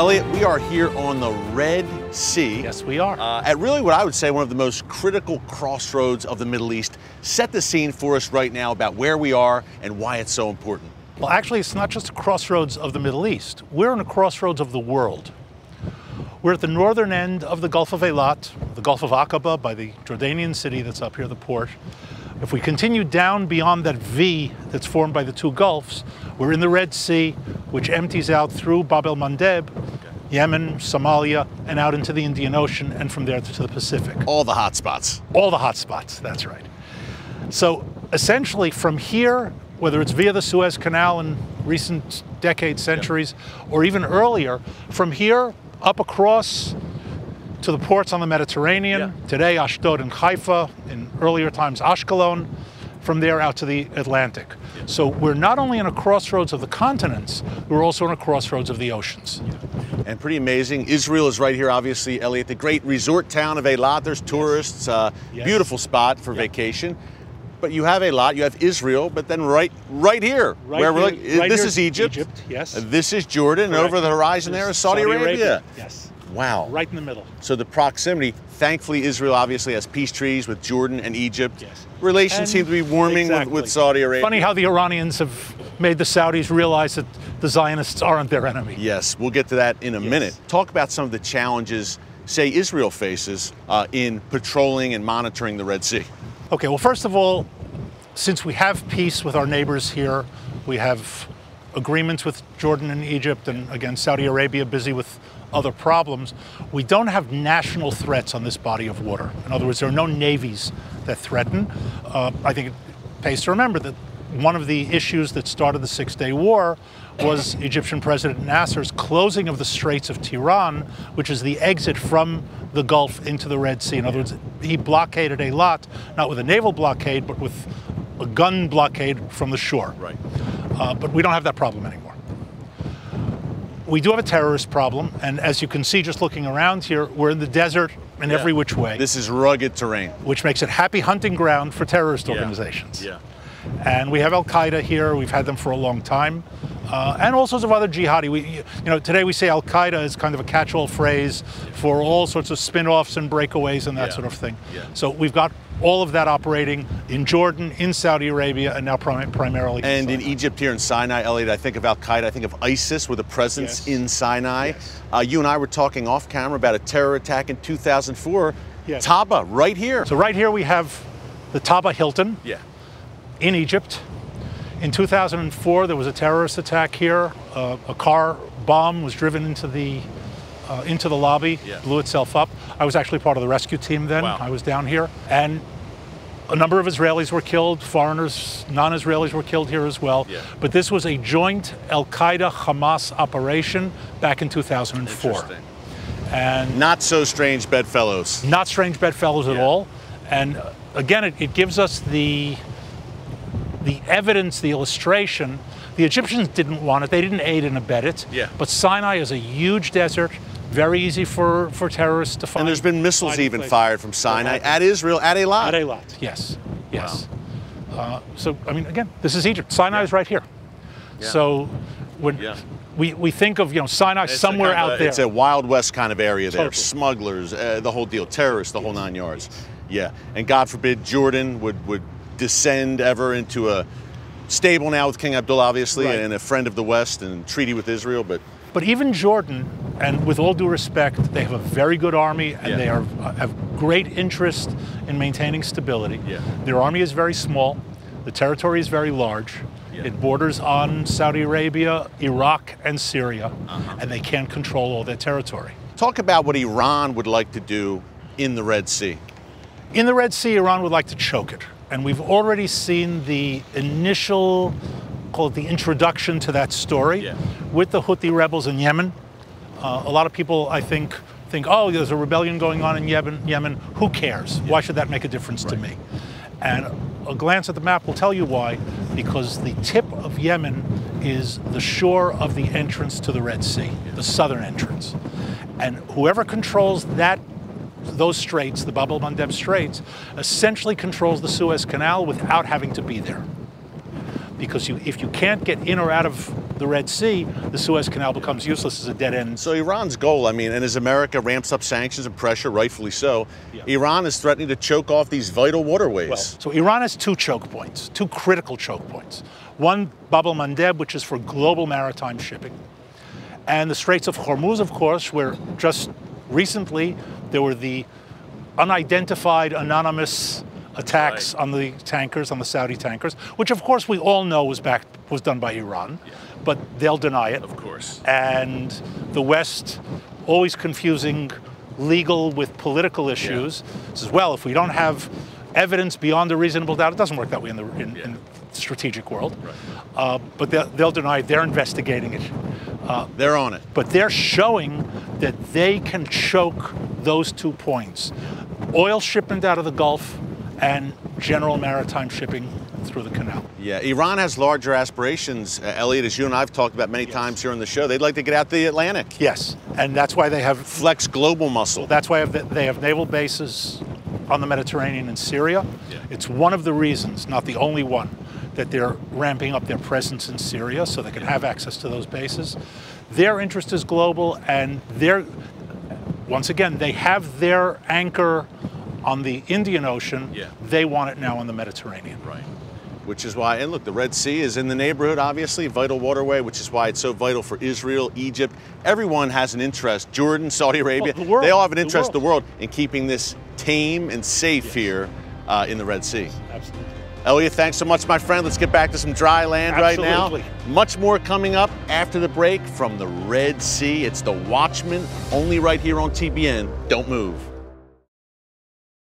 Elliot, we are here on the Red Sea. Yes, we are. At really what I would say one of the most critical crossroads of the Middle East. Set the scene for us right now about where we are and why it's so important. Well, actually, it's not just a crossroads of the Middle East. We're in a crossroads of the world. We're at the northern end of the Gulf of Eilat, the Gulf of Aqaba by the Jordanian city that's up here, the port. If we continue down beyond that V that's formed by the two gulfs, we're in the Red Sea, which empties out through Bab el-Mandeb, Yemen, Somalia, and out into the Indian Ocean, and from there to the Pacific. All the hot spots. All the hot spots, that's right. So essentially from here, whether it's via the Suez Canal in recent decades, centuries, or even earlier, from here up across to the ports on the Mediterranean, today Ashdod and Haifa, in earlier times Ashkelon, from there out to the Atlantic. So we're not only in a crossroads of the continents, we're also in a crossroads of the oceans. And pretty amazing. Israel is right here, obviously, Elliot, the great resort town of Eilat. There's tourists, beautiful spot for vacation. But you have Eilat, you have Israel, but then right here, this is Egypt. Yes. This is Jordan, and over the horizon there is Saudi Arabia. Yes. Wow. Right in the middle. So the proximity, thankfully Israel obviously has peace treaties with Jordan and Egypt. Yes. Relations seem to be warming with Saudi Arabia. Funny how the Iranians have made the Saudis realize that the Zionists aren't their enemy. Yes, we'll get to that in a minute. Talk about some of the challenges, say, Israel faces in patrolling and monitoring the Red Sea. Okay, well, first of all, since we have peace with our neighbors here, we have agreements with Jordan and Egypt, and again, Saudi Arabia busy with other problems, we don't have national threats on this body of water. In other words, there are no navies that threaten. I think it pays to remember that one of the issues that started the Six-Day War was Egyptian President Nasser's closing of the Straits of Tiran, which is the exit from the Gulf into the Red Sea. In other words, he blockaded Eilat, not with a naval blockade, but with a gun blockade from the shore. Right. But we don't have that problem anymore. We do have a terrorist problem, and as you can see just looking around here, we're in the desert in every which way. This is rugged terrain. Which makes it happy hunting ground for terrorist organizations. And we have Al-Qaeda here, we've had them for a long time, and all sorts of other jihadi. Today we say Al-Qaeda is kind of a catch-all phrase for all sorts of spin-offs and breakaways and that sort of thing. So we've got all of that operating in Jordan, in Saudi Arabia, and now primarily in Egypt here in Sinai, Elliot. I think of Al-Qaeda, I think of ISIS with a presence in Sinai. You and I were talking off camera about a terror attack in 2004. Taba, right here. So right here we have the Taba Hilton in Egypt. In 2004, there was a terrorist attack here. A car bomb was driven into the lobby, blew itself up. I was actually part of the rescue team then. I was down here. And a number of Israelis were killed, foreigners, non-Israelis were killed here as well. But this was a joint Al-Qaeda-Hamas operation back in 2004. And not so strange bedfellows. Not strange bedfellows at all. And again, it gives us the evidence, the illustration. The Egyptians didn't want it. They didn't aid and abet it. But Sinai is a huge desert, very easy for terrorists to find. And there's been missiles even fired from Sinai at Israel, at Eilat. At Eilat, yes. So, I mean, again, this is Egypt. Sinai is right here. So when we think of, Sinai somewhere out there. It's a Wild West kind of area there. Smugglers, the whole deal, terrorists, the whole 9 yards. And God forbid Jordan would descend ever into a stable now with King Abdullah, obviously, and a friend of the West and treaty with Israel. But even Jordan, and with all due respect, they have a very good army, and they have great interest in maintaining stability. Their army is very small. The territory is very large. It borders on Saudi Arabia, Iraq, and Syria, and they can't control all their territory. Talk about what Iran would like to do in the Red Sea. In the Red Sea, Iran would like to choke it. And we've already seen the initial, call it the introduction to that story with the Houthi rebels in Yemen. A lot of people, I think, oh, there's a rebellion going on in Yemen. Who cares? Why should that make a difference to me? And a glance at the map will tell you why. Because the tip of Yemen is the shore of the entrance to the Red Sea, the southern entrance. And whoever controls those straits, the Bab el-Mandeb Straits, essentially controls the Suez Canal without having to be there. Because if you can't get in or out of the Red Sea, the Suez Canal becomes useless as a dead end. So Iran's goal, I mean, and as America ramps up sanctions and pressure, rightfully so, Iran is threatening to choke off these vital waterways. Well, so Iran has two choke points, two critical choke points. One, Bab el-Mandeb, which is for global maritime shipping. And the Straits of Hormuz, of course, where just recently there were the unidentified anonymous attacks on the tankers, on the Saudi tankers, which of course we all know was done by Iran, but they'll deny it. Of course. And the West, always confusing legal with political issues, says, well, if we don't have evidence beyond a reasonable doubt, it doesn't work that way in the strategic world. Right. But they'll deny it. They're investigating it. They're on it. But they're showing that they can choke those 2 points. Oil shipment out of the Gulf and general maritime shipping through the canal. Yeah, Iran has larger aspirations, Elliot, as you and I have talked about many times here on the show. They'd like to get out the Atlantic. Yes, and that's why they have... Flex global muscle. That's why they have naval bases on the Mediterranean and Syria. Yeah. It's one of the reasons, not the only one, that they're ramping up their presence in Syria so they can have access to those bases. Their interest is global, and once again, they have their anchor on the Indian Ocean. Yeah. They want it now on the Mediterranean. Right. Which is why, and look, the Red Sea is in the neighborhood, obviously, vital waterway, which is why it's so vital for Israel, Egypt. Everyone has an interest. Jordan, Saudi Arabia, the world, they all have an interest in the world in keeping this tame and safe here in the Red Sea. Absolutely. Elliot, thanks so much, my friend. Let's get back to some dry land right now. Much more coming up after the break from the Red Sea. It's The Watchman, only right here on TBN. Don't move.